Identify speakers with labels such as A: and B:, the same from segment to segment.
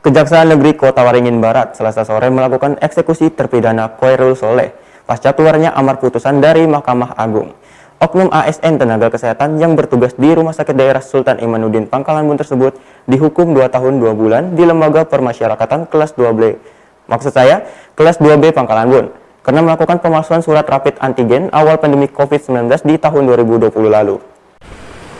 A: Kejaksaan Negeri Kota Waringin Barat Selasa sore melakukan eksekusi terpidana Khoirul Soleh pasca keluarnya amar putusan dari Mahkamah Agung. Oknum ASN tenaga kesehatan yang bertugas di Rumah Sakit Daerah Sultan Imanuddin Pangkalanbun tersebut dihukum 2 tahun 2 bulan di Lembaga Permasyarakatan kelas 2B. Kelas 2B Pangkalanbun karena melakukan pemalsuan surat rapid antigen awal pandemi COVID-19 di tahun 2020 lalu.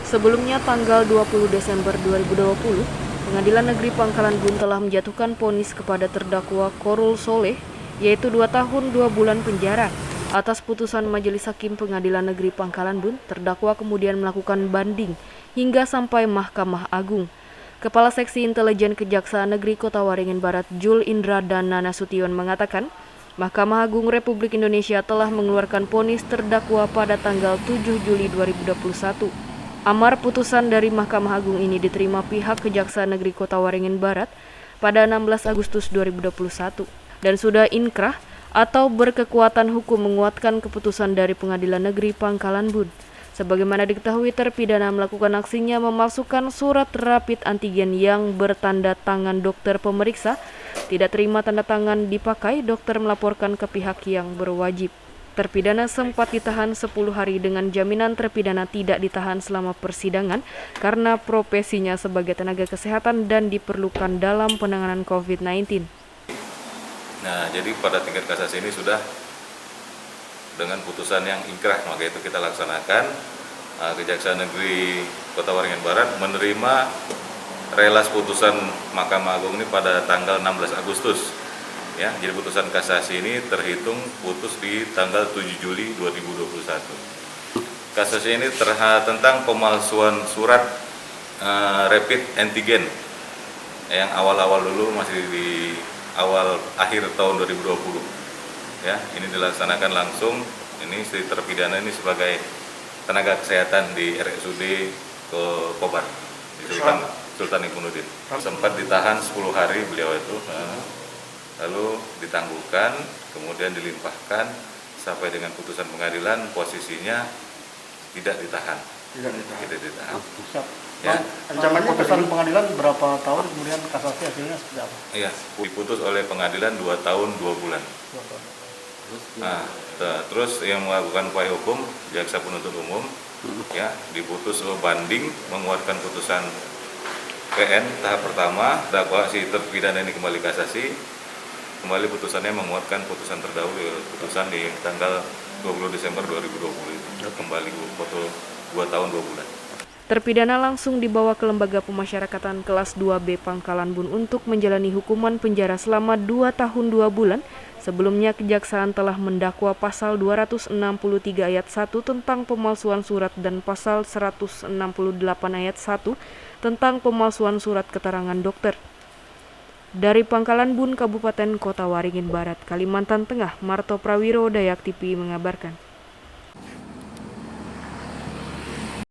B: Sebelumnya tanggal 20 Desember 2020, Pengadilan Negeri Pangkalanbun telah menjatuhkan vonis kepada terdakwa Khoirul Soleh, yaitu 2 tahun 2 bulan penjara. Atas putusan Majelis Hakim Pengadilan Negeri Pangkalanbun, terdakwa kemudian melakukan banding hingga sampai Mahkamah Agung. Kepala Seksi Intelijen Kejaksaan Negeri Kota Waringin Barat, Jul Indra Dana Nasution mengatakan, Mahkamah Agung Republik Indonesia telah mengeluarkan vonis terdakwa pada tanggal 7 Juli 2021. Amar putusan dari Mahkamah Agung ini diterima pihak Kejaksaan Negeri Kota Waringin Barat pada 16 Agustus 2021 dan sudah inkrah atau berkekuatan hukum menguatkan keputusan dari Pengadilan Negeri Pangkalanbun. Sebagaimana diketahui, terpidana melakukan aksinya memalsukan surat rapid antigen yang bertanda tangan dokter pemeriksa. Tidak terima tanda tangan dipakai, dokter melaporkan ke pihak yang berwajib. Terpidana sempat ditahan 10 hari dengan jaminan terpidana tidak ditahan selama persidangan karena profesinya sebagai tenaga kesehatan dan diperlukan dalam penanganan COVID-19.
C: Nah, jadi pada tingkat kasasi ini sudah dengan putusan yang inkrah, maka itu kita laksanakan. Kejaksaan Negeri Kota Waringin Barat menerima relas putusan Mahkamah Agung ini pada tanggal 16 Agustus. Ya, jadi putusan kasasi ini terhitung putus di tanggal 7 Juli 2021. Kasasi ini tentang pemalsuan surat rapid antigen yang awal-awal dulu masih di akhir tahun 2020. Ya, ini dilaksanakan langsung. Ini si terpidana ini sebagai tenaga kesehatan di RSUD ke Kobar di Sultan Imanuddin. Sempat ditahan 10 hari beliau itu. Lalu ditangguhkan, kemudian dilimpahkan sampai dengan putusan pengadilan, posisinya tidak ditahan. Tidak ditahan.
D: Ya. Ancamannya putusan pengadilan berapa tahun, kemudian kasasi hasilnya seperti apa?
C: Iya, diputus oleh pengadilan 2 tahun 2 bulan. Nah, terus yang melakukan upaya hukum, jaksa penuntut umum, ya, diputus banding menguatkan putusan PN tahap pertama, dakwa si terpidana ini kembali kasasi. Kembali putusannya menguatkan putusan terdahulu, putusan di tanggal 20 Desember 2020 itu. Kembali foto 2 tahun 2 bulan.
B: Terpidana langsung dibawa ke Lembaga Pemasyarakatan kelas 2B Pangkalanbun untuk menjalani hukuman penjara selama 2 tahun 2 bulan. Sebelumnya Kejaksaan telah mendakwa pasal 263 ayat 1 tentang pemalsuan surat dan pasal 168 ayat 1 tentang pemalsuan surat keterangan dokter. Dari Pangkalanbun, Kabupaten Kota Waringin Barat, Kalimantan Tengah, Marto Prawiro, Dayak TV mengabarkan.